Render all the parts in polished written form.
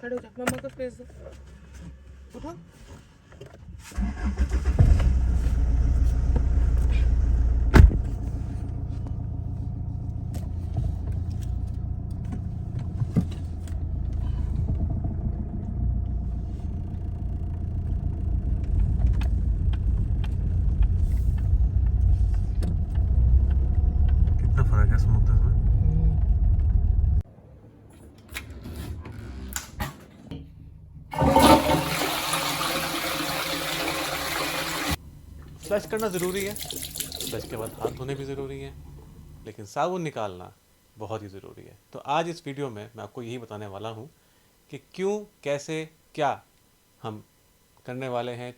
खड़े हो जा, मम्मा को स्पेस दो, उठो। कितना फर्क है स्मूथनेस में। फ्लश करना ज़रूरी है, फ्लश के बाद हाथ धोने भी ज़रूरी है, लेकिन साबुन निकालना बहुत ही ज़रूरी है। तो आज इस वीडियो में मैं आपको यही बताने वाला हूँ कि क्यों, कैसे, क्या हम करने वाले हैं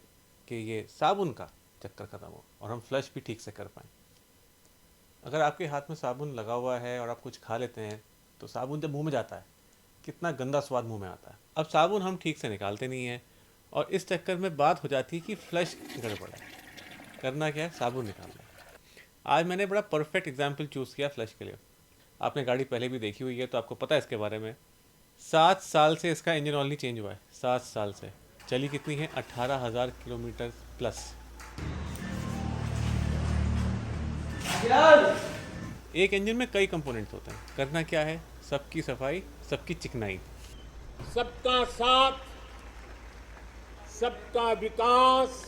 कि ये साबुन का चक्कर ख़त्म हो और हम फ्लश भी ठीक से कर पाएँ। अगर आपके हाथ में साबुन लगा हुआ है और आप कुछ खा लेते हैं तो साबुन जब मुंह में जाता है कितना गंदा स्वाद मुंह में आता है। अब साबुन हम ठीक से निकालते नहीं हैं और इस चक्कर में बात हो जाती है कि फ्लश गड़बड़ है। करना क्या है, साबुन निकालना है। आज मैंने बड़ा परफेक्ट एग्जाम्पल चूज़ किया फ्लश के लिए। आपने गाड़ी पहले भी देखी हुई है तो आपको पता है इसके बारे में। 7 साल से इसका इंजन ऑयल नहीं चेंज हुआ है, 7 साल से। चली कितनी है, 18,000 किलोमीटर प्लस। एक इंजन में कई कंपोनेंट्स होते हैं। करना क्या है, सबकी सफाई, सबकी चिकनाई। सबका साथ, सबका विकास।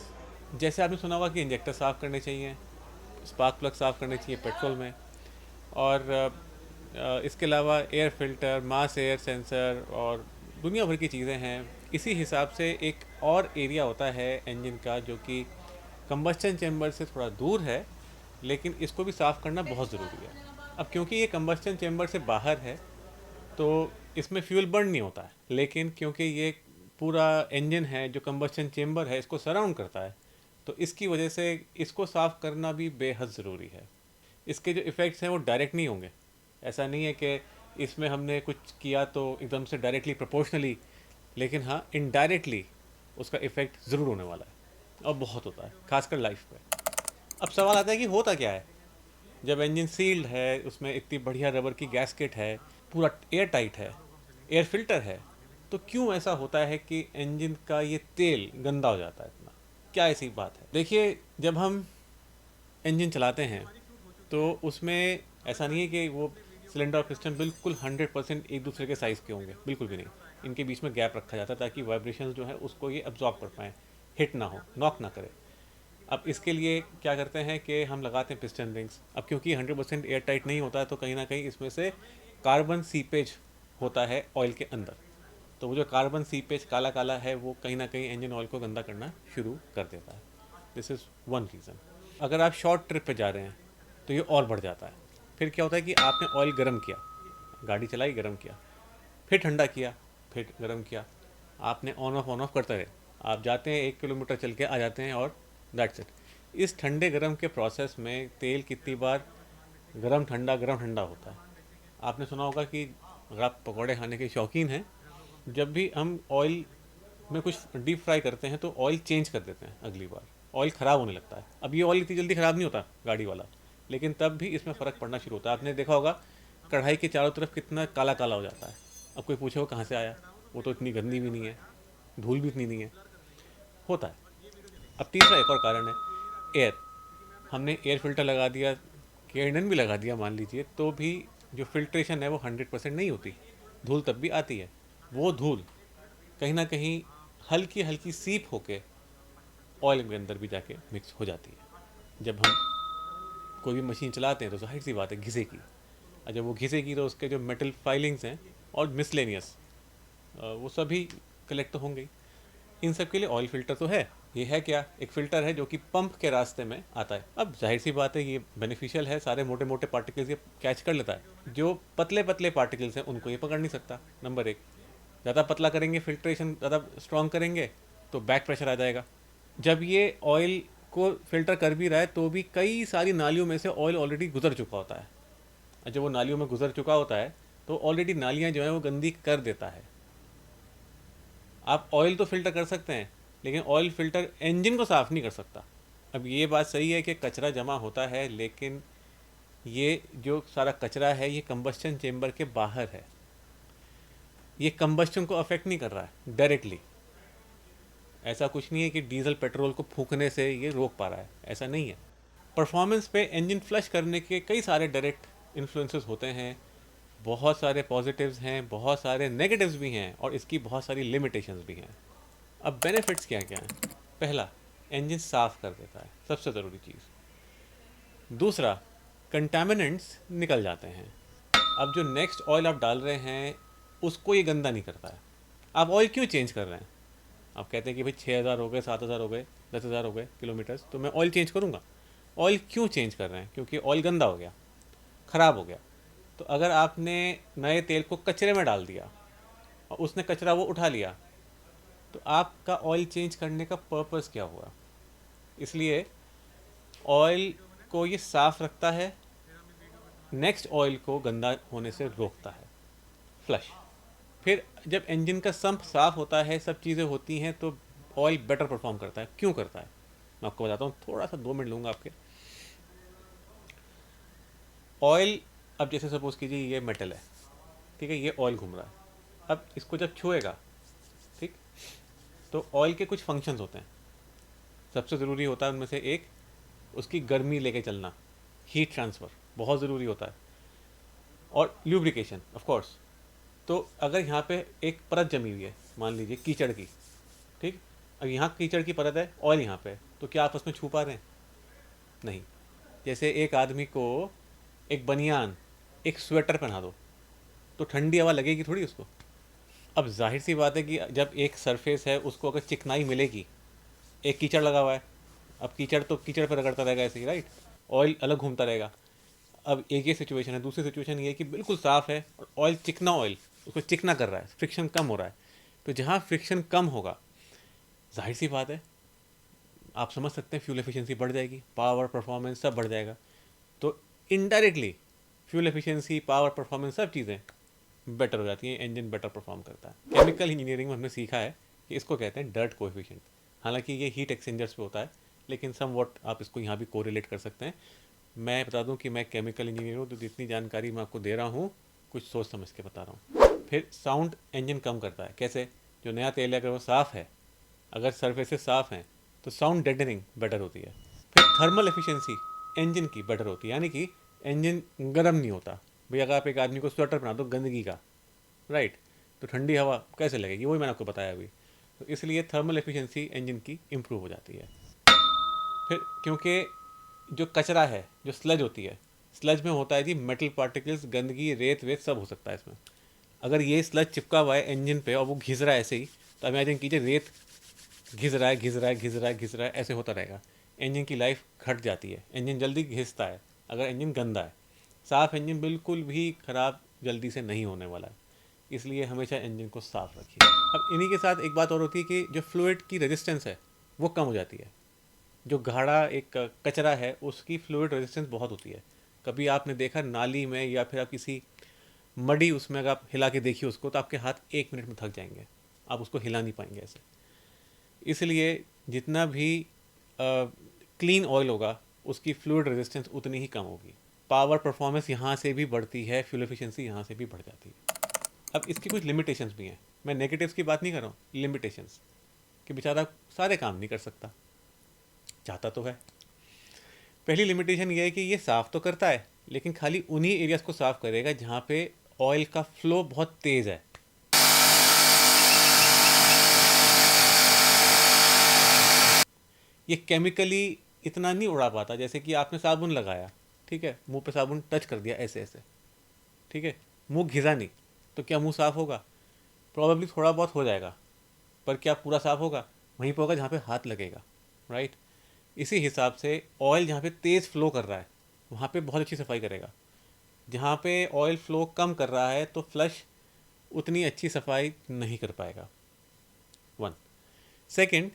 जैसे आपने सुना होगा कि इंजेक्टर साफ़ करने चाहिए, स्पार्क प्लग साफ़ करने चाहिए पेट्रोल में, और इसके अलावा air filter, mass air sensor और दुनिया भर की चीज़ें हैं। इसी हिसाब से एक और एरिया होता है इंजन का जो कि कंबस्चन चैम्बर से थोड़ा दूर है, लेकिन इसको भी साफ़ करना बहुत ज़रूरी है। अब क्योंकि ये कंबस्चन चैम्बर से बाहर है तो इसमें फ्यूल बर्न नहीं होता है, लेकिन क्योंकि ये पूरा इंजन है जो कंबस्चन चेम्बर है इसको सराउंड करता है, तो इसकी वजह से इसको साफ़ करना भी बेहद ज़रूरी है। इसके जो इफ़ेक्ट्स हैं वो डायरेक्ट नहीं होंगे। ऐसा नहीं है कि इसमें हमने कुछ किया तो एकदम से डायरेक्टली प्रोपोर्शनली, लेकिन हाँ इनडायरेक्टली उसका इफ़ेक्ट ज़रूर होने वाला है और बहुत होता है, खासकर लाइफ पे। अब सवाल आता है कि होता क्या है जब इंजन सील्ड है, उसमें इतनी बढ़िया रबर की गैस्केट है, पूरा एयर टाइट है, एयर फिल्टर है, तो क्यों ऐसा होता है कि इंजन का ये तेल गंदा हो जाता है इतना? क्या ऐसी बात है? देखिए, जब हम इंजन चलाते हैं तो उसमें ऐसा नहीं है कि वो सिलेंडर और पिस्टन बिल्कुल 100% एक दूसरे के साइज़ के होंगे, बिल्कुल भी नहीं। इनके बीच में गैप रखा जाता है ताकि वाइब्रेशंस जो है उसको ये अब्जॉर्ब कर पाएँ, हिट ना हो, नॉक ना करे। अब इसके लिए क्या करते हैं कि हम लगाते हैं पिस्टन रिंग्स। अब क्योंकि 100% एयर टाइट नहीं होता है तो कहीं ना कहीं इसमें से कार्बन सीपेज होता है ऑयल के अंदर। तो वो जो कार्बन सीपेज काला काला है वो कहीं ना कहीं इंजन ऑयल को गंदा करना शुरू कर देता है। This is one reason. अगर आप शॉर्ट ट्रिप पे जा रहे हैं तो ये और बढ़ जाता है। फिर क्या होता है कि आपने ऑयल गर्म किया, गाड़ी चलाई, गर्म किया, फिर ठंडा किया, फिर गर्म किया, आपने ऑन ऑफ करते रहे। आप जाते हैं 1 किलोमीटर चल के आ जाते हैं और दैट्स इट। इस ठंडे गर्म के प्रोसेस में तेल कितनी बार गर्म ठंडा होता है। आपने सुना होगा कि अगर आप पकौड़े खाने के शौकीन हैं, जब भी हम ऑयल में कुछ डीप फ्राई करते हैं तो ऑयल चेंज कर देते हैं अगली बार, ऑयल ख़राब होने लगता है। अब ये ऑयल इतनी जल्दी ख़राब नहीं होता गाड़ी वाला, लेकिन तब भी इसमें फ़र्क पड़ना शुरू होता है। आपने देखा होगा कढ़ाई के चारों तरफ कितना काला काला हो जाता है। अब कोई पूछे वो कहाँ से आया, वो तो इतनी गंदी भी नहीं है, धूल भी इतनी नहीं है, होता है। अब तीसरा एक और कारण है, एयर। हमने एयर फिल्टर लगा दिया, केयरडन भी लगा दिया मान लीजिए, तो भी जो फिल्ट्रेशन है वो 100% नहीं होती, धूल तब भी आती है। वो धूल कहीं ना कहीं हल्की हल्की सीप होके ऑयल के अंदर भी जाके मिक्स हो जाती है। जब हम कोई भी मशीन चलाते हैं तो जाहिर सी बात है घिसेगी, और जब वो घिसेगी तो उसके जो मेटल फाइलिंग्स हैं और मिसलेनियस वो सभी कलेक्ट तो होंगे ही। इन सब के लिए ऑयल फिल्टर तो है। ये है क्या, एक फ़िल्टर है जो कि पंप के रास्ते में आता है। अब जाहिर सी बात है ये बेनिफिशियल है, सारे मोटे मोटे पार्टिकल्स ये कैच कर लेता है, जो पतले पतले पार्टिकल्स हैं उनको ये पकड़ नहीं सकता। नंबर एक, ज़्यादा पतला करेंगे, फिल्ट्रेशन ज़्यादा स्ट्रॉन्ग करेंगे तो बैक प्रेशर आ जाएगा। जब ये ऑयल को फिल्टर कर भी रहा है तो भी कई सारी नालियों में से ऑयल ऑलरेडी गुजर चुका होता है, और जब वो नालियों में गुजर चुका होता है तो ऑलरेडी नालियाँ जो हैं वो गंदी कर देता है। आप ऑयल तो फिल्टर कर सकते हैं, लेकिन ऑयल फिल्टर इंजन को साफ़ नहीं कर सकता। अब ये बात सही है कि कचरा जमा होता है, लेकिन ये जो सारा कचरा है ये कंबस्चन चेम्बर के बाहर है। ये कंबस्शन को अफेक्ट नहीं कर रहा है डायरेक्टली। ऐसा कुछ नहीं है कि डीजल पेट्रोल को फूकने से ये रोक पा रहा है, ऐसा नहीं है। परफॉर्मेंस पे इंजन फ्लश करने के कई सारे डायरेक्ट इन्फ्लुएंसेस होते हैं, बहुत सारे पॉजिटिव्स हैं, बहुत सारे नेगेटिव्स भी हैं, और इसकी बहुत सारी लिमिटेशंस भी हैं। अब बेनिफिट्स क्या क्या हैं? पहला, इंजन साफ़ कर देता है, सबसे ज़रूरी चीज़। दूसरा, कंटामिनेंट्स निकल जाते हैं। अब जो नेक्स्ट ऑयल आप डाल रहे हैं उसको ये गंदा नहीं करता है। आप ऑयल क्यों चेंज कर रहे हैं? आप कहते हैं कि भाई 6,000 हो गए, 7,000 हो गए, 10,000 हो गए किलोमीटर्स, तो मैं ऑयल चेंज करूँगा। ऑयल क्यों चेंज कर रहे हैं? क्योंकि ऑयल गंदा हो गया, ख़राब हो गया। तो अगर आपने नए तेल को कचरे में डाल दिया और उसने कचरा वो उठा लिया, तो आपका ऑयल चेंज करने का पर्पस क्या हुआ? इसलिए ऑयल को ये साफ़ रखता है, नेक्स्ट ऑयल को गंदा होने से रोकता है, फ्लश। फिर जब इंजन का सम्प साफ़ होता है, सब चीज़ें होती हैं, तो ऑयल बेटर परफॉर्म करता है। क्यों करता है? मैं आपको बताता हूँ, थोड़ा सा 2 मिनट लूँगा आपके। ऑयल, अब जैसे सपोज कीजिए ये मेटल है, ठीक है, ये ऑयल घूम रहा है। अब इसको जब छुएगा, ठीक, तो ऑयल के कुछ फंक्शंस होते हैं। सबसे ज़रूरी होता है उनमें से एक, उसकी गर्मी लेके चलना, हीट ट्रांसफ़र बहुत ज़रूरी होता है, और ल्यूब्रिकेशन ऑफ कोर्स। तो अगर यहाँ पे एक परत जमी हुई है, मान लीजिए कीचड़ की, ठीक, अब यहाँ कीचड़ की परत है, ऑयल यहाँ पे है, तो क्या आप उसमें छू पा रहे हैं? नहीं। जैसे एक आदमी को एक बनियान, एक स्वेटर पहना दो, तो ठंडी हवा लगेगी थोड़ी उसको? अब जाहिर सी बात है कि जब एक सरफेस है उसको अगर चिकनाई मिलेगी, एक कीचड़ लगा हुआ है, अब कीचड़ तो कीचड़ पर रगड़ता रहेगा ऐसे ही, राइट, ऑयल अलग घूमता रहेगा। अब एक ये सिचुएशन है। दूसरी सिचुएशन ये है कि बिल्कुल साफ़ है और ऑयल, चिकना ऑयल, उसको चिकना कर रहा है, फ्रिक्शन कम हो रहा है। तो जहाँ फ्रिक्शन कम होगा, जाहिर सी बात है, आप समझ सकते हैं, फ्यूल एफिशिएंसी बढ़ जाएगी, पावर, परफॉर्मेंस सब बढ़ जाएगा। तो indirectly fuel efficiency, power, performance सब चीज़ें बेटर हो जाती हैं, इंजन बेटर परफॉर्म करता है। केमिकल इंजीनियरिंग में हमने सीखा है कि इसको कहते हैं डर्ट कोएफिशिएंट। हालांकि ये हीट एक्सचेंजर्स पे होता है, लेकिन सम वॉट आप इसको यहाँ भी कोरिलेट कर सकते हैं। मैं बता दूं कि मैं केमिकल इंजीनियर हूँ, तो जितनी जानकारी मैं आपको दे रहा हूँ, कुछ सोच समझ के बता रहा हूँ। फिर साउंड इंजन कम करता है। कैसे? जो नया तेल है अगर वो साफ़ है, अगर सरफेसेस साफ़ हैं, तो साउंड डेडनिंग बेटर होती है। फिर थर्मल एफिशिएंसी इंजन की बेटर होती है, यानी कि इंजन गर्म नहीं होता। भाई अगर आप एक आदमी को स्वेटर पहना दो गंदगी का, राइट, तो ठंडी हवा कैसे लगेगी? वही मैंने आपको बताया अभी। तो इसलिए थर्मल एफिशिएंसी इंजन की इम्प्रूव हो जाती है। फिर क्योंकि जो कचरा है, जो स्लज होती है, स्लज में होता है जी मेटल पार्टिकल्स, गंदगी, रेत वेत सब हो सकता है इसमें। अगर ये स्लज चिपका हुआ है इंजन पे और वो घिस रहा है ऐसे ही, तो इमेजिन कीजिए रेत घिस रहा है, घिस रहा है, घिस रहा है, घिस रहा है, ऐसे होता रहेगा। इंजन की लाइफ घट जाती है, इंजन जल्दी घिसता है अगर इंजन गंदा है। साफ़ इंजन बिल्कुल भी ख़राब जल्दी से नहीं होने वाला है, इसलिए हमेशा इंजन को साफ़ रखिए। अब इन्हीं के साथ एक बात और होती है कि जो फ्लूइड की रेजिस्टेंस है वो कम हो जाती है। जो गाढ़ा एक कचरा है उसकी फ्लूइड रेजिस्टेंस बहुत होती है। कभी आपने देखा नाली में या फिर आप किसी मडी उसमें अगर आप हिला के देखिए उसको, तो आपके हाथ 1 मिनट में थक जाएंगे, आप उसको हिला नहीं पाएंगे ऐसे। इसलिए जितना भी क्लीन ऑयल होगा उसकी फ्लूइड रेजिस्टेंस उतनी ही कम होगी। पावर परफॉर्मेंस यहाँ से भी बढ़ती है, फ्यूल एफिशिएंसी यहाँ से भी बढ़ जाती है। अब इसकी कुछ लिमिटेशंस भी हैं। मैं नेगेटिव्स की बात नहीं कर रहा हूँ, लिमिटेशंस, कि बेचारा सारे काम नहीं कर सकता, चाहता तो है। पहली लिमिटेशन ये है कि ये साफ़ तो करता है, लेकिन खाली उन्हीं एरियाज़ को साफ़ करेगा जहाँ पे ऑयल का फ्लो बहुत तेज़ है। ये केमिकली इतना नहीं उड़ा पाता। जैसे कि आपने साबुन लगाया, ठीक है, मुंह पे साबुन टच कर दिया ऐसे ऐसे, ठीक है, मुंह घिसा नहीं, तो क्या मुंह साफ़ होगा? प्रॉबेबली थोड़ा बहुत हो जाएगा, पर क्या पूरा साफ़ होगा? वहीं पर होगा जहाँ पे हाथ लगेगा, राइट। इसी हिसाब से ऑयल जहाँ पे तेज़ फ्लो कर रहा है वहाँ पे बहुत अच्छी सफाई करेगा। जहाँ पे ऑयल फ्लो कम कर रहा है तो फ्लश उतनी अच्छी सफाई नहीं कर पाएगा। 1 सेकेंड,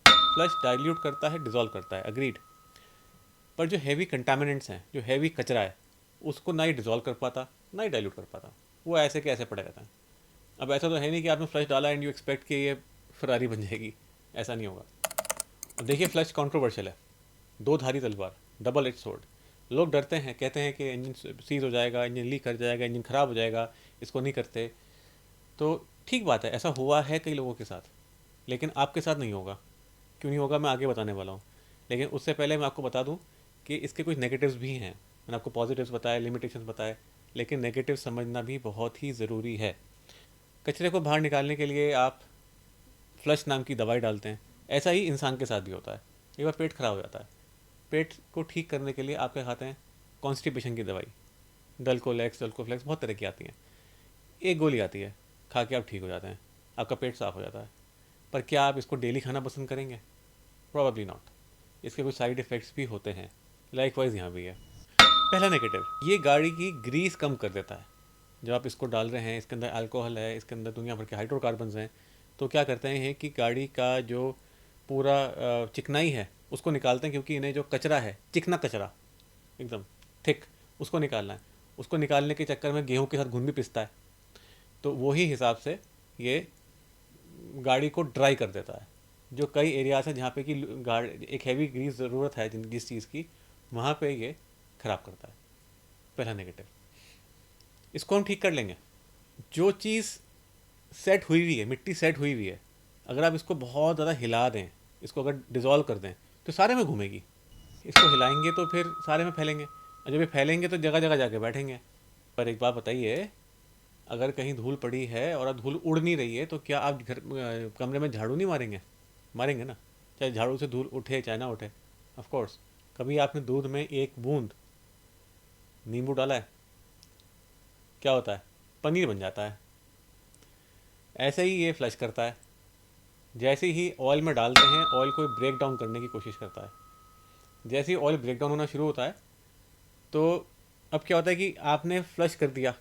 फ्लश डाइल्यूट करता है, डिज़ोल्व करता है, अग्रीड। पर जो हैवी कंटामिनेंट्स हैं, जो हैवी कचरा है, उसको ना ही डिज़ोल्व कर पाता ना ही डाइल्यूट कर पाता, वो ऐसे के ऐसे पड़े रहता है। अब ऐसा तो है नहीं कि आपने फ्लश डाला एंड यू एक्सपेक्ट कि ये फरारी बन जाएगी, ऐसा नहीं होगा। अब देखिए, फ्लश कंट्रोवर्शियल है, 2 धारी तलवार, डबल एज सोर्ड। लोग डरते हैं, कहते हैं कि इंजन सीज हो जाएगा, इंजन लीक कर जाएगा, इंजन ख़राब हो जाएगा, इसको नहीं करते। तो ठीक बात है, ऐसा हुआ है कई लोगों के साथ, लेकिन आपके साथ नहीं होगा। क्यों नहीं होगा मैं आगे बताने वाला हूँ। लेकिन उससे पहले मैं आपको बता दूँ कि इसके कुछ नेगेटिव्स भी हैं। मैंने आपको पॉजिटिव्स बताए, लिमिटेशंस बताए, लेकिन नेगेटिव समझना भी बहुत ही ज़रूरी है। कचरे को बाहर निकालने के लिए आप फ्लश नाम की दवाई डालते हैं। ऐसा ही इंसान के साथ भी होता है। एक बार पेट खराब हो जाता है, पेट को ठीक करने के लिए आप क्या खाते हैं? कॉन्स्टिपेशन की दवाई, डल्कोलेक्स, डल्कोफ्लेक्स, बहुत तरह की आती हैं। एक गोली आती है, खा के आप ठीक हो जाते हैं, आपका पेट साफ हो जाता है। पर क्या आप इसको डेली खाना पसंद करेंगे? Probably not. इसके कुछ साइड इफ़ेक्ट्स भी होते हैं। लाइकवाइज यहाँ भी है। पहला नेगेटिव, ये गाड़ी की ग्रीस कम कर देता है। जब आप इसको डाल रहे हैं, इसके अंदर अल्कोहल है, इसके अंदर दुनिया भर के हाइड्रोकार्बन्स हैं, तो क्या करते हैं कि गाड़ी का जो पूरा चिकनाई है उसको निकालते हैं, क्योंकि इन्हें जो कचरा है, चिकना कचरा एकदम थिक, उसको निकालना है। उसको निकालने के चक्कर में गेहूं के साथ घुन भी पिसता है, तो वही हिसाब से ये गाड़ी को ड्राई कर देता है। जो कई एरियाज हैं जहाँ पे कि गाड़ी एक हैवी ग्रीस ज़रूरत है जिस चीज़ की, वहाँ पे ये ख़राब करता है। पहला नेगेटिव। इसको हम ठीक कर लेंगे। जो चीज़ सेट हुई हुई है, मिट्टी सेट हुई हुई है, अगर आप इसको बहुत ज़्यादा हिला दें, इसको अगर डिज़ोल्व कर दें, तो सारे में घूमेगी। इसको हिलाएंगे तो फिर सारे में फैलेंगे, और जब ये फैलेंगे तो जगह जगह जाके बैठेंगे। पर एक बात बताइए, अगर कहीं धूल पड़ी है और अब धूल उड़ नहीं रही है, तो क्या आप कमरे में झाड़ू नहीं मारेंगे? मारेंगे ना, चाहे झाड़ू से धूल उठे चाहे ना उठे। Of course. कभी आपने दूध में एक बूंद नींबू डाला है, क्या होता है? पनीर बन जाता है। ऐसे ही ये फ्लश करता है। जैसे ही ऑयल में डालते हैं, ऑयल को ब्रेक डाउन करने की कोशिश करता है। जैसे ही ऑयल ब्रेक डाउन होना शुरू होता है, तो अब क्या होता है कि आपने फ्लश कर दिया,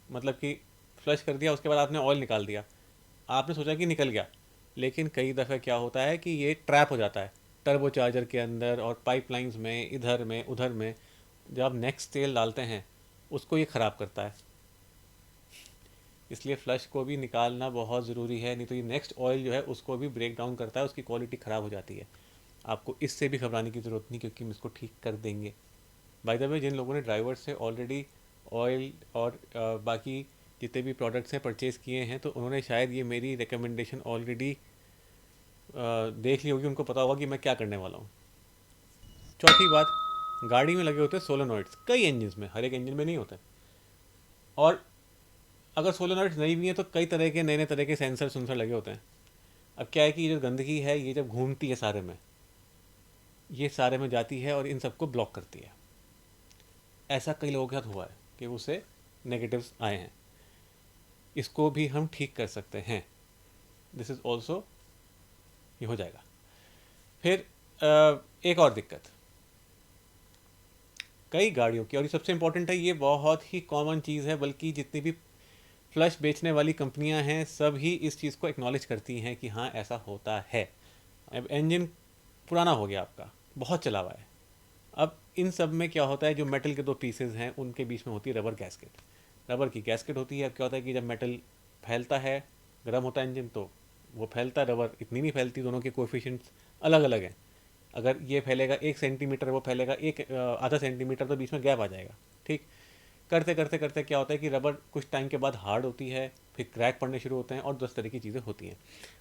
मतलब कि फ्लश कर दिया, उसके बाद आपने ऑयल निकाल दिया, आपने सोचा कि निकल गया, लेकिन कई दफ़े क्या होता है कि ये ट्रैप हो जाता है टर्बो चार्जर के अंदर और पाइपलाइंस में, इधर में उधर में। जब आप नेक्स्ट तेल डालते हैं, उसको ये ख़राब करता है। इसलिए फ़्लश को भी निकालना बहुत ज़रूरी है, नहीं तो ये नेक्स्ट ऑयल जो है उसको भी ब्रेक डाउन करता है, उसकी क्वालिटी ख़राब हो जाती है। आपको इससे भी घबराने की ज़रूरत नहीं, क्योंकि हम इसको ठीक कर देंगे। बाय द वे, जिन लोगों ने ड्राइवर से ऑलरेडी ऑयल और बाकी जितने भी प्रोडक्ट्स हैं परचेज़ किए हैं, तो उन्होंने शायद ये मेरी रिकमेंडेशन ऑलरेडी देख ली होगी, उनको पता होगा कि मैं क्या करने वाला हूँ। चौथी बात, गाड़ी में लगे होते हैं सोलेनॉइड्स, कई इंजन में, हर एक इंजन में नहीं होते। और अगर सोलेनॉइड्स नहीं भी हैं तो कई तरह के नए नए तरह के सेंसर सुनसर लगे होते हैं। अब क्या है कि ये जो गंदगी है, ये जब घूमती है सारे में, ये सारे में जाती है और इन सबको ब्लॉक करती है। ऐसा कई लोगों के साथ हुआ है कि उसे नेगेटिव्स आए हैं। इसको भी हम ठीक कर सकते हैं। दिस इज़ ऑल्सो, ये हो जाएगा। फिर एक और दिक्कत कई गाड़ियों की, और ये सबसे इम्पोर्टेंट है, ये बहुत ही कॉमन चीज़ है, बल्कि जितनी भी फ्लश बेचने वाली कंपनियां हैं सब ही इस चीज़ को एक्नॉलेज करती हैं कि हाँ ऐसा होता है। अब इंजन पुराना हो गया आपका, बहुत चला हुआ है, अब इन सब में क्या होता है, जो मेटल के दो पीसेज हैं उनके बीच में होती है रबर गैस्केट। रबर की गैस्केट होती है। अब क्या होता है कि जब मेटल फैलता है, गर्म होता है इंजन, तो वो फैलता है। रबर इतनी नहीं फैलती, दोनों के कोएफिशिएंट्स अलग अलग हैं। अगर ये फैलेगा 1 सेंटीमीटर, वो फैलेगा एक आधा सेंटीमीटर, तो बीच में गैप आ जाएगा। ठीक, करते करते करते क्या होता है कि रबर कुछ टाइम के बाद हार्ड होती है, फिर क्रैक पड़ने शुरू होते हैं और 10 तरह की चीज़ें होती हैं।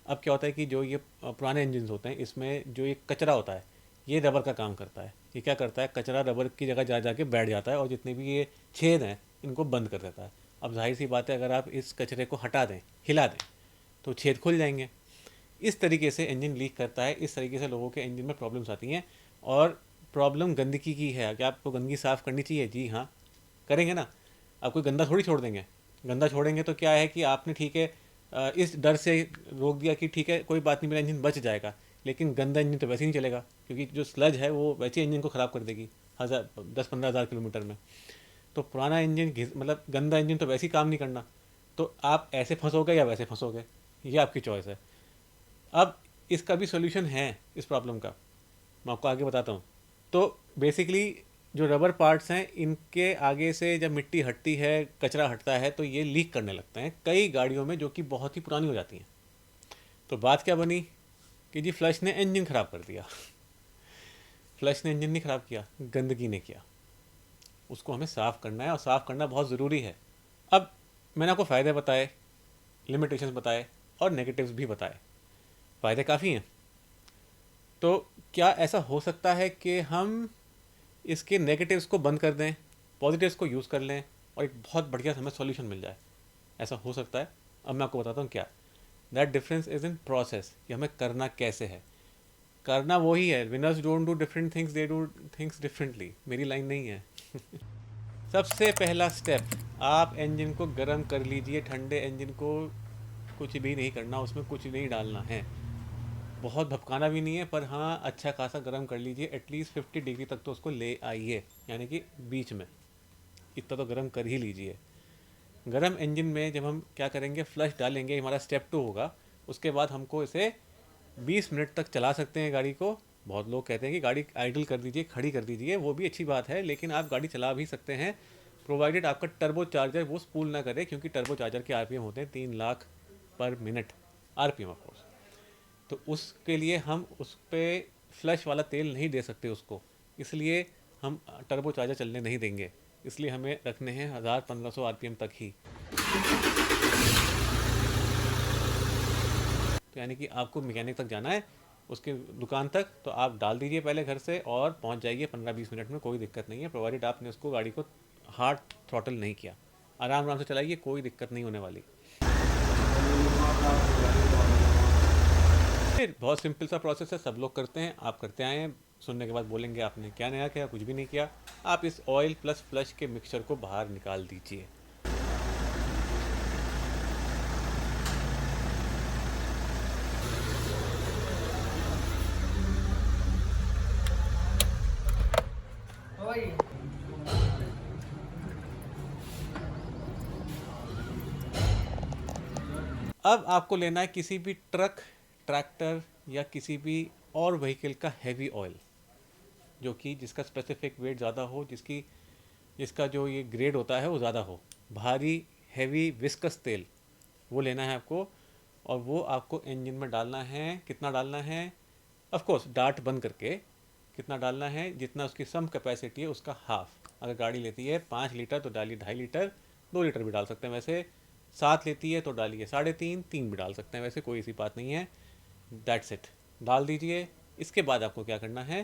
अब क्या होता है कि जो ये पुराने इंजन होते हैं, इसमें जो ये कचरा होता है, ये रबर का काम करता है। ये क्या करता है, कचरा रबर की जगह जा जाके बैठ जाता है और जितने भी ये छेद हैं इनको बंद कर देता है। अब जाहिर सी बात है, अगर आप इस कचरे को हटा दें, हिला दें, तो छेद खुल जाएंगे। इस तरीके से इंजन लीक करता है। इस तरीके से लोगों के इंजन में प्रॉब्लम्स आती हैं। और प्रॉब्लम गंदगी की है। क्या आपको गंदगी साफ़ करनी चाहिए? जी हाँ, करेंगे ना। आप कोई गंदा थोड़ी छोड़ देंगे। गंदा छोड़ेंगे तो क्या है कि आपने, ठीक है, इस डर से रोक दिया कि ठीक है कोई बात नहीं, मेरा इंजन बच जाएगा, लेकिन गंदा इंजन तो वैसे ही नहीं चलेगा, क्योंकि जो स्लज है वो वैसे इंजन को ख़राब कर देगी 10-15 हज़ार किलोमीटर में। तो पुराना इंजन, मतलब गंदा इंजन तो वैसे ही काम नहीं करना। तो आप ऐसे फंसोगे या वैसे फंसोगे, ये आपकी चॉइस है। अब इसका भी सोल्यूशन है इस प्रॉब्लम का, मैं आपको आगे बताता हूँ। तो बेसिकली जो रबर पार्ट्स हैं, इनके आगे से जब मिट्टी हटती है, कचरा हटता है, तो ये लीक करने लगते हैं कई गाड़ियों में, जो कि बहुत ही पुरानी हो जाती हैं। तो बात क्या बनी कि जी फ्लश ने इंजन ख़राब कर दिया। फ्लश ने इंजन नहीं ख़राब किया, गंदगी ने किया। उसको हमें साफ़ करना है और साफ़ करना बहुत ज़रूरी है। अब मैंने आपको फ़ायदे बताए, लिमिटेशंस बताए और नेगेटिव्स भी बताए, फ़ायदे काफ़ी हैं। तो क्या ऐसा हो सकता है कि हम इसके नेगेटिव्स को बंद कर दें, पॉजिटिव्स को यूज़ कर लें और एक बहुत बढ़िया हमें सॉल्यूशन मिल जाए? ऐसा हो सकता है। अब मैं आपको बताता हूँ क्या। That difference is in process, कि हमें करना कैसे है। करना वही है, winners don't do different things, they do things differently, मेरी लाइन नहीं है। सबसे पहला स्टेप, आप इंजन को गर्म कर लीजिए। ठंडे इंजन को कुछ भी नहीं करना, उसमें कुछ नहीं डालना है, बहुत भपकाना भी नहीं है, पर हाँ अच्छा खासा गर्म कर लीजिए। एटलीस्ट 50 डिग्री तक तो उसको ले आइए, यानी कि बीच में इतना तो गर्म कर ही लीजिए। गर्म इंजन में जब हम क्या करेंगे, फ्लश डालेंगे, हमारा स्टेप 2 होगा। उसके बाद हमको इसे 20 मिनट तक चला सकते हैं गाड़ी को। बहुत लोग कहते हैं कि गाड़ी आइडल कर दीजिए, खड़ी कर दीजिए, वो भी अच्छी बात है, लेकिन आप गाड़ी चला भी सकते हैं प्रोवाइडेड आपका टर्बो चार्जर वो स्पूल ना करे, क्योंकि टर्बो चार्जर के आरपीएम होते हैं 3 लाख पर मिनट, आरपीएम ऑफ कोर्स। तो उसके लिए हम उस पर फ्लश वाला तेल नहीं दे सकते उसको, इसलिए हम टर्बो चार्जर चलने नहीं देंगे। इसलिए हमें रखने हैं 1000-1500 आरपीएम तक ही। तो यानी कि आपको मैकेनिक तक जाना है, उसके दुकान तक, तो आप डाल दीजिए पहले घर से और पहुंच जाइए 15-20 मिनट में, कोई दिक्कत नहीं है, प्रोवाइडेड आपने उसको गाड़ी को हार्ड थ्रॉटल नहीं किया। आराम आराम से चलाइए, कोई दिक्कत नहीं होने वाली। फिर बहुत सिंपल सा प्रोसेस है, सब लोग करते हैं, आप करते आए हैं। सुनने के बाद बोलेंगे आपने क्या नया किया, कुछ भी नहीं किया। आप इस ऑयल प्लस फ्लश के मिक्सचर को बाहर निकाल दीजिए। अब आपको लेना है किसी भी ट्रक, ट्रैक्टर या किसी भी और व्हीकल का हैवी ऑयल, जो कि जिसका स्पेसिफिक वेट ज़्यादा हो, जिसका जो ये ग्रेड होता है वो ज़्यादा हो। भारी हैवी विस्कस तेल वो लेना है आपको, और वो आपको इंजन में डालना है। कितना डालना है, ऑफ कोर्स डार्ट बंद करके कितना डालना है, जितना उसकी सम कैपेसिटी है उसका हाफ। अगर गाड़ी लेती है 5 लीटर तो डालिए 2.5 लीटर, 2 लीटर भी डाल सकते हैं वैसे। 7 लेती है तो डालिए 3.5, 3 भी डाल सकते हैं वैसे, कोई ऐसी बात नहीं है। दैट्स इट, डाल दीजिए। इसके बाद आपको क्या करना है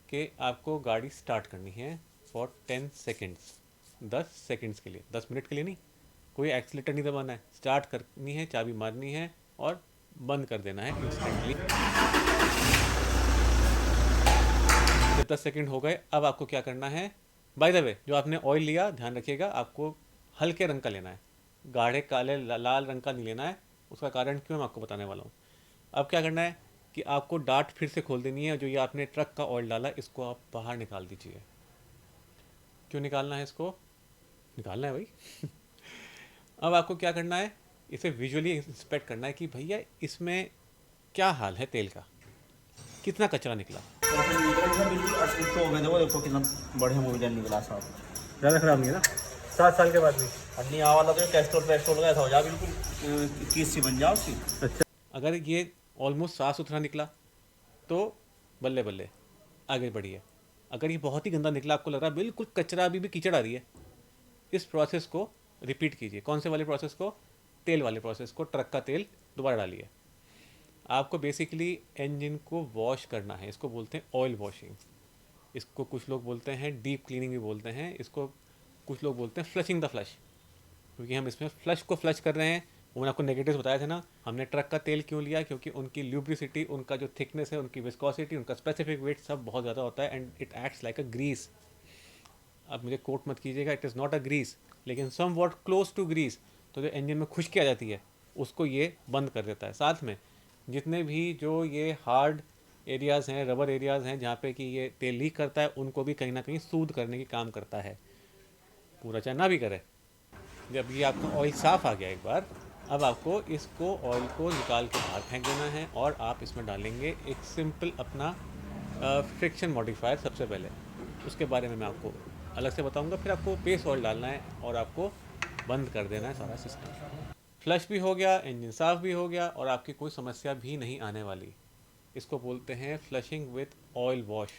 कि आपको गाड़ी स्टार्ट करनी है फॉर 10 सेकेंड्स, 10 सेकेंड्स के लिए, 10 मिनट के लिए नहीं। कोई एक्सीलेटर नहीं दबाना है, स्टार्ट करनी है, चाबी मारनी है और बंद कर देना है इंस्टेंटली। जब 10 सेकेंड हो गए, अब आपको क्या करना है, बाय द वे जो आपने ऑयल लिया ध्यान रखिएगा, आपको हल्के रंग का लेना है, गाढ़े काले लाल रंग का नहीं लेना है। उसका कारण क्यों मैं आपको बताने वाला हूँ। अब क्या करना है कि आपको डार्ट फिर से खोल देनी है, जो ये आपने ट्रक का ऑयल डाला इसको आप बाहर निकाल दीजिए। क्यों निकालना है, इसको निकालना है भाई। अब आपको क्या करना है, इसे विजुअली इंस्पेक्ट करना है कि भैया इसमें क्या हाल है, तेल का कितना कचरा निकला। बिल्कुल 88 हो गए थे वो, देखो कितना बढ़िया मूवी निकला साहब। ज़्यादा ख़राब नहीं है ना, 7 साल के बाद भी। अन्नी आवा लगे कैस्ट्रोल पेस्ट्रोल का ऐसा हो जाए बिल्कुल, चीज़ सी बन जाओ उसकी। अच्छा, अगर ये ऑलमोस्ट साफ़ सुथरा निकला तो बल्ले बल्ले आगे बढ़िए। अगर ये बहुत ही गंदा निकला, आपको लग रहा है बिल्कुल कचरा, अभी भी कीचड़ आ रही है, इस प्रोसेस को रिपीट कीजिए। कौन से वाले प्रोसेस को, तेल वाले प्रोसेस को। ट्रक का तेल दोबारा डालिए। आपको बेसिकली इंजन को वॉश करना है, इसको बोलते हैं ऑयल वॉशिंग। इसको कुछ लोग बोलते हैं डीप क्लीनिंग भी बोलते हैं, इसको कुछ लोग बोलते हैं फ्लशिंग द फ्लश, क्योंकि हम इसमें फ्लश को फ्लश कर रहे हैं। वो मैंने आपको नेगेटिव्स बताया थे ना, हमने ट्रक का तेल क्यों लिया, क्योंकि उनकी ल्यूब्रिसिटी, उनका जो थिकनेस है, उनकी विस्कोसिटी, उनका स्पेसिफिक वेट सब बहुत ज़्यादा होता है, and it acts like a grease. अब मुझे कोट मत कीजिएगा, it is not a grease, लेकिन somewhat close to grease. तो जो इंजन में खुश्की आ जाती है उसको ये बंद कर देता है। साथ में जितने भी जो ये हार्ड एरियाज़ हैं, रबर एरियाज़ हैं, जहाँ पे कि ये तेल लीक करता है, उनको भी कहीं ना कहीं सूद करने की काम करता है, पूरा चाहे ना भी करे। जब ये आपका ऑयल साफ़ आ गया एक बार, अब आपको इसको ऑयल को निकाल के बाहर फेंक देना है, और आप इसमें डालेंगे एक सिंपल अपना फ्रिक्शन मॉडिफायर सबसे पहले। उसके बारे में मैं आपको अलग से बताऊंगा। फिर आपको बेस ऑयल डालना है और आपको बंद कर देना है सारा सिस्टम। फ्लश भी हो गया, इंजन साफ़ भी हो गया, और आपकी कोई समस्या भी नहीं आने वाली। इसको बोलते हैं फ्लशिंग विथ ऑयल वॉश।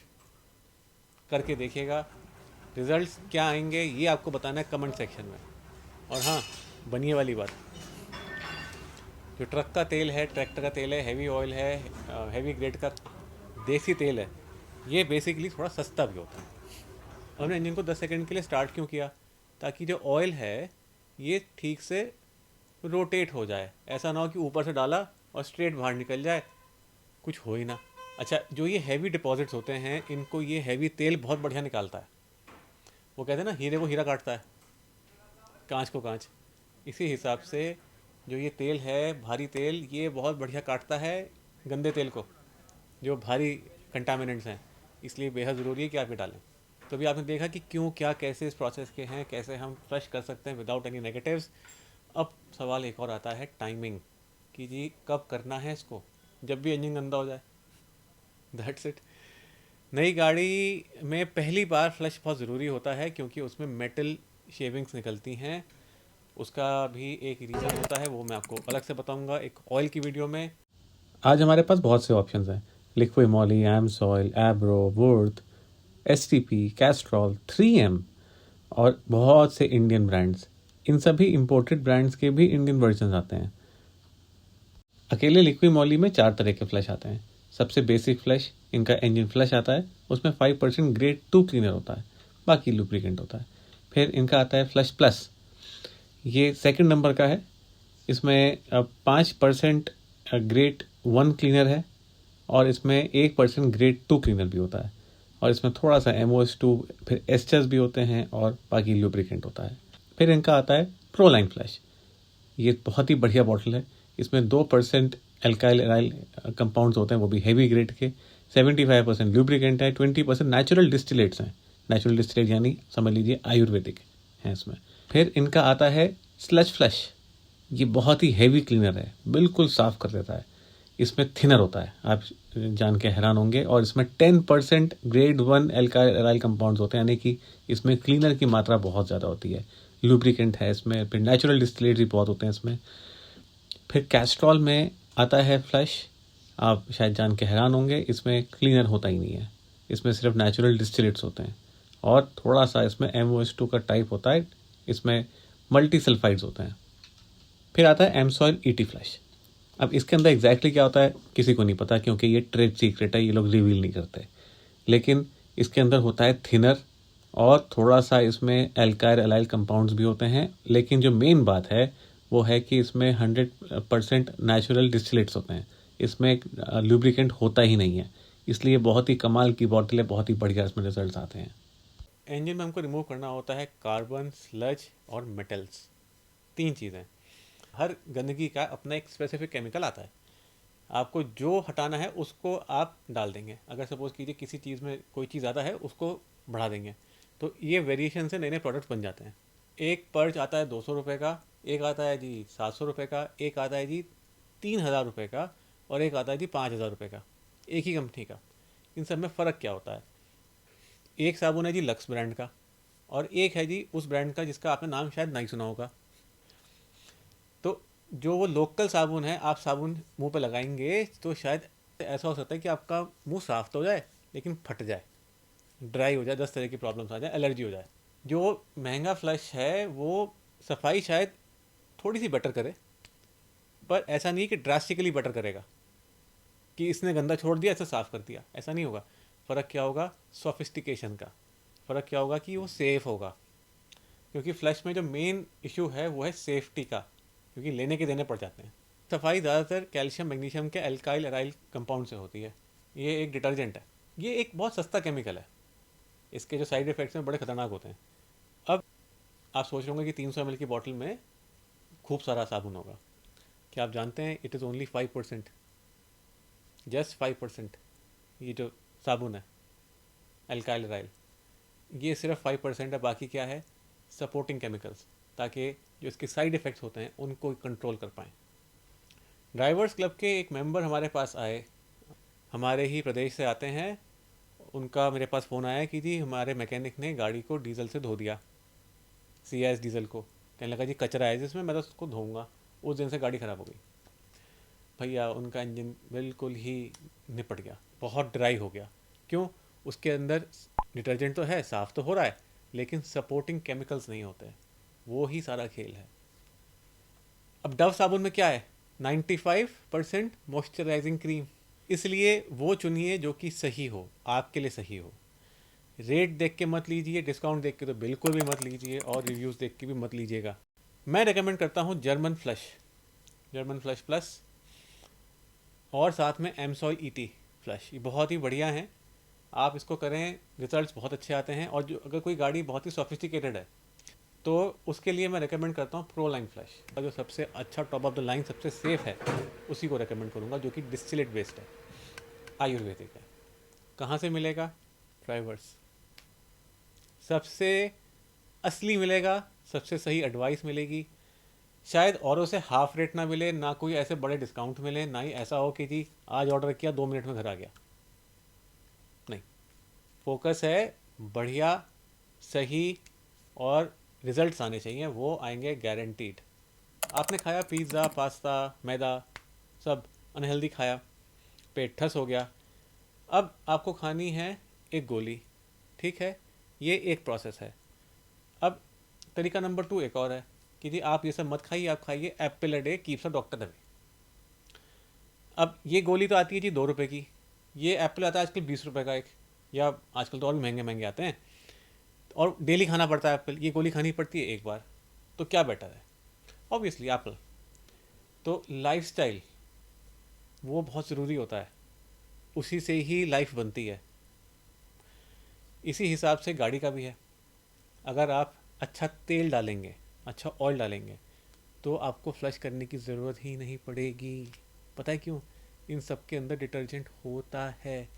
करके देखिएगा, रिजल्ट्स क्या आएंगे ये आपको बताना है कमेंट सेक्शन में। और हाँ, बनिए वाली बात, जो ट्रक का तेल है, ट्रैक्टर का तेल है, हैवी ऑयल है, हैवी ग्रेड का देसी तेल है, ये बेसिकली थोड़ा सस्ता भी होता है। हमने इंजन को 10 सेकंड के लिए स्टार्ट क्यों किया? ताकि जो ऑयल है ये ठीक से रोटेट हो जाए, ऐसा ना हो कि ऊपर से डाला और स्ट्रेट बाहर निकल जाए, कुछ हो ही ना। अच्छा, जो ये हैवी डिपॉजिट्स होते हैं इनको ये हैवी तेल बहुत बढ़िया निकालता है। वो कहते हैं ना, हीरे को हीरा काटता है, कांच को कांच। इसी हिसाब से जो ये तेल है, भारी तेल, ये बहुत बढ़िया काटता है गंदे तेल को, जो भारी कंटामिनेंट्स हैं। इसलिए बेहद ज़रूरी है कि आप ये डालें। तो अभी आपने देखा कि क्यों, क्या, कैसे इस प्रोसेस के हैं, कैसे हम फ्लश कर सकते हैं विदाउट एनी नेगेटिव्स। अब सवाल एक और आता है टाइमिंग कि जी कब करना है इसको, जब भी इंजन गंदा हो जाए, दैट्स इट। नई गाड़ी में पहली बार फ्लश बहुत ज़रूरी होता है क्योंकि उसमें मेटल शेविंग्स निकलती हैं। उसका भी एक रीज़न होता है, वो मैं आपको अलग से बताऊंगा एक ऑयल की वीडियो में। आज हमारे पास बहुत से ऑप्शंस हैं, लिक्विमोली, एमसॉइल, एब्रो, वुर्थ, एसटीपी, कैस्ट्रॉल, 3M और बहुत से इंडियन ब्रांड्स। इन सभी इंपोर्टेड ब्रांड्स के भी इंडियन वर्जन आते हैं। अकेले लिक्विमोली में 4 तरह के फ्लश आते हैं। सबसे बेसिक फ्लश इनका इंजन फ्लश आता है, उसमें 5% ग्रेड 2 क्लीनर होता है, बाकी लुब्रिकेंट होता है। फिर इनका आता है फ्लश प्लस, ये सेकंड नंबर का है, इसमें 5% ग्रेड 1 क्लीनर है और इसमें 1% ग्रेड 2 क्लीनर भी होता है, और इसमें थोड़ा सा MOS2, फिर एस्टर्स भी होते हैं और बाकी लुब्रिकेंट होता है। फिर इनका आता है प्रोलाइन फ्लश, ये बहुत ही बढ़िया बॉटल है। इसमें 2% एल्काइल एराइल कंपाउंड्स होते हैं, वो भी हैवी ग्रेड के। 75% लुब्रिकेंट है, 20% नेचुरल डिस्टिलेट्स हैं। नेचुरल डिस्टिलेट यानी समझ लीजिए आयुर्वेदिक हैं इसमें। फिर इनका आता है स्लज फ्लश, ये बहुत ही हैवी क्लीनर है, बिल्कुल साफ़ कर देता है। इसमें थिनर होता है, आप जान के हैरान होंगे, और इसमें 10% ग्रेड 1 एल्काइल एराइल कंपाउंड्स होते हैं, यानी कि इसमें क्लीनर की मात्रा बहुत ज़्यादा होती है। लुब्रिकेंट है इसमें, फिर नेचुरल डिस्टिलेट भी बहुत होते हैं इसमें। फिर कैस्ट्रॉल में आता है फ्लश, आप शायद जान के हैरान होंगे, इसमें क्लीनर होता ही नहीं है, इसमें सिर्फ नेचुरल डिस्टिलेट्स होते हैं और थोड़ा सा इसमें MOS2 का टाइप होता है, इसमें मल्टी सल्फाइड्स होते हैं। फिर आता है एमसॉइल ET फ्लश। अब इसके अंदर एग्जैक्टली क्या होता है किसी को नहीं पता, क्योंकि ये ट्रेड सीक्रेट है, ये लोग रिवील नहीं करते। लेकिन इसके अंदर होता है थिनर और थोड़ा सा इसमें एल्काइल एलाइल कंपाउंड्स भी होते हैं। लेकिन जो मेन बात है वो है कि इसमें 100% नेचुरल डिस्टिलेट्स होते हैं, इसमें लुब्रिकेंट होता ही नहीं है। इसलिए बहुत ही कमाल की बॉटल है, बहुत ही बढ़िया इसमें रिजल्ट आते हैं। इंजन में हमको रिमूव करना होता है कार्बन, स्लज और मेटल्स, 3 चीज़ें। हर गंदगी का अपना एक स्पेसिफिक केमिकल आता है, आपको जो हटाना है उसको आप डाल देंगे। अगर सपोज कीजिए किसी चीज़ में कोई चीज़ ज़्यादा है, उसको बढ़ा देंगे, तो ये वेरिएशन से नए नए प्रोडक्ट्स बन जाते हैं। एक पर्च आता है 200 रुपये का, एक आता है जी 700 रुपये का, एक आता है जी 3000 रुपये का, और एक आता है जी 5000 रुपये का, एक ही कंपनी का। इन सब में फ़र्क क्या होता है? एक साबुन है जी लक्स ब्रांड का, और एक है जी उस ब्रांड का जिसका आपने नाम शायद नहीं सुना होगा। तो जो वो लोकल साबुन है, आप साबुन मुंह पे लगाएंगे तो शायद ऐसा हो सकता है कि आपका मुंह साफ तो हो जाए लेकिन फट जाए, ड्राई हो जाए, 10 तरह की प्रॉब्लम्स आ जाए, एलर्जी हो जाए। जो महंगा फ्लश है वो सफाई शायद थोड़ी सी बेटर करे, पर ऐसा नहीं कि ड्रास्टिकली बेटर करेगा कि इसने गंदा छोड़ दिया, इसे साफ़ कर दिया, ऐसा नहीं होगा। फ़र्क क्या होगा? सोफिस्टिकेशन का फ़र्क क्या होगा कि वो सेफ़ होगा, क्योंकि फ्लश में जो मेन इशू है वो है सेफ्टी का, क्योंकि लेने के देने पड़ जाते हैं। सफाई ज़्यादातर कैल्शियम मैग्नीशियम के एल्काइल एराइल कंपाउंड से होती है। ये एक डिटर्जेंट है, ये एक बहुत सस्ता केमिकल है, इसके जो साइड इफ़ेक्ट्स हैं बड़े ख़तरनाक होते हैं। अब आप सोच रहे होंगे कि 300 ml की बॉटल में खूब सारा साबुन होगा। क्या आप जानते हैं इट इज़ ओनली 5%, जस्ट 5%। ये जो साबुन है एल्काइल एराइल, ये सिर्फ 5% है, बाकी क्या है? सपोर्टिंग केमिकल्स, ताकि जो इसके साइड इफ़ेक्ट्स होते हैं उनको कंट्रोल कर पाएँ। ड्राइवर्स क्लब के एक मेंबर हमारे पास आए, हमारे ही प्रदेश से आते हैं। उनका मेरे पास फ़ोन आया कि जी हमारे मैकेनिक ने गाड़ी को डीजल से धो दिया, CIS डीजल को। कहने लगा जी कचरा है जिसमें, मैं तो उसको धोऊंगा। उस दिन से गाड़ी ख़राब हो गई भैया, उनका इंजन बिल्कुल ही निपट गया, बहुत ड्राई हो गया। क्यों? उसके अंदर डिटर्जेंट तो है, साफ़ तो हो रहा है, लेकिन सपोर्टिंग केमिकल्स नहीं होते, वो ही सारा खेल है। अब डव साबुन में क्या है? 95% मॉइस्चराइजिंग क्रीम। इसलिए वो चुनिए जो कि सही हो, आपके लिए सही हो। रेट देख के मत लीजिए, डिस्काउंट देख के तो बिल्कुल भी मत लीजिए, और रिव्यूज़ देख के भी मत लीजिएगा। मैं रेकमेंड करता हूँ जर्मन फ्लश प्लस, और साथ में एमसॉल ईटी फ्लश। ये बहुत ही बढ़िया हैं, आप इसको करें, रिजल्ट्स बहुत अच्छे आते हैं। और जो अगर कोई गाड़ी बहुत ही सोफिस्टिकेटेड है तो उसके लिए मैं रेकमेंड करता हूँ प्रो लाइन फ्लश, जो सबसे अच्छा टॉप ऑफ द लाइन सबसे सेफ़ है, उसी को रेकमेंड करूँगा, जो कि डिस्टिलेट बेस्ड है, आयुर्वेदिक है। कहाँ से मिलेगा? ड्राइवर्स। सबसे असली मिलेगा, सबसे सही एडवाइस मिलेगी। शायद औरों से हाफ रेट ना मिले, ना कोई ऐसे बड़े डिस्काउंट मिले, ना ही ऐसा हो कि जी आज ऑर्डर किया 2 मिनट में घर आ गया। नहीं, फोकस है बढ़िया, सही, और रिजल्ट्स आने चाहिए, वो आएंगे गारंटीड। आपने खाया पिज़्ज़ा, पास्ता, मैदा, सब अनहेल्दी खाया, पेट ठस हो गया, अब आपको खानी है एक गोली, ठीक है, ये एक प्रोसेस है। अब तरीका नंबर 2 एक और है कि जी आप ये सब मत खाइए, आप खाइए Apple a day keeps a doctor away. अब ये गोली तो आती है जी 2 रुपये की, ये एप्पल आता है आजकल 20 रुपये का एक, या आजकल तो और भी महंगे महंगे आते हैं, और डेली खाना पड़ता है एप्पल, ये गोली खानी पड़ती है एक बार, तो क्या बेटर है? Obviously Apple. तो लाइफस्टाइल वो बहुत ज़रूरी होता है, उसी से ही लाइफ बनती है। इसी हिसाब से गाड़ी का भी है। अगर आप अच्छा तेल डालेंगे, अच्छा ऑयल डालेंगे, तो आपको फ्लश करने की ज़रूरत ही नहीं पड़ेगी। पता है क्यों? इन सब के अंदर डिटर्जेंट होता है।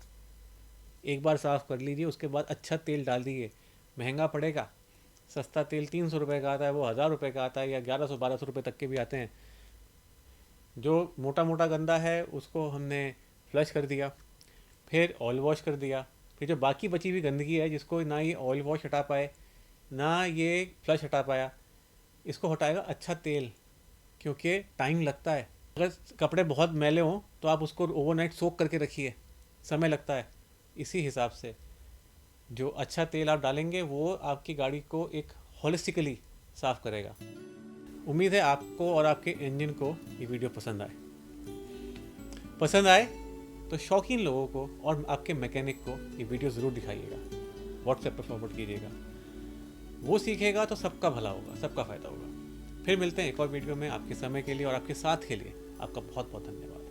एक बार साफ़ कर लीजिए, उसके बाद अच्छा तेल डाल दीजिए। महंगा पड़ेगा, सस्ता तेल 300 रुपये का आता है, वो 1000 रुपये का आता है, या 1100-1200 रुपये तक के भी आते हैं। जो मोटा मोटा गंदा है उसको हमने फ्लश कर दिया, फिर ऑयल वॉश कर दिया, फिर जो बाकी बची हुई गंदगी है जिसको ना ये ऑयल वॉश हटा पाए ना ये फ्लश हटा पाया, इसको हटाएगा अच्छा तेल, क्योंकि टाइम लगता है। अगर कपड़े बहुत मैले हों तो आप उसको ओवरनाइट सोक करके रखिए, समय लगता है। इसी हिसाब से जो अच्छा तेल आप डालेंगे वो आपकी गाड़ी को एक होलिस्टिकली साफ़ करेगा। उम्मीद है आपको और आपके इंजन को ये वीडियो पसंद आए तो शौकीन लोगों को और आपके मैकेनिक को ये वीडियो ज़रूर दिखाइएगा, व्हाट्सएप पर फॉरवर्ड कीजिएगा। वो सीखेगा तो सबका भला होगा, सबका फ़ायदा होगा। फिर मिलते हैं एक और वीडियो में। आपके समय के लिए और आपके साथ के लिए आपका बहुत बहुत धन्यवाद।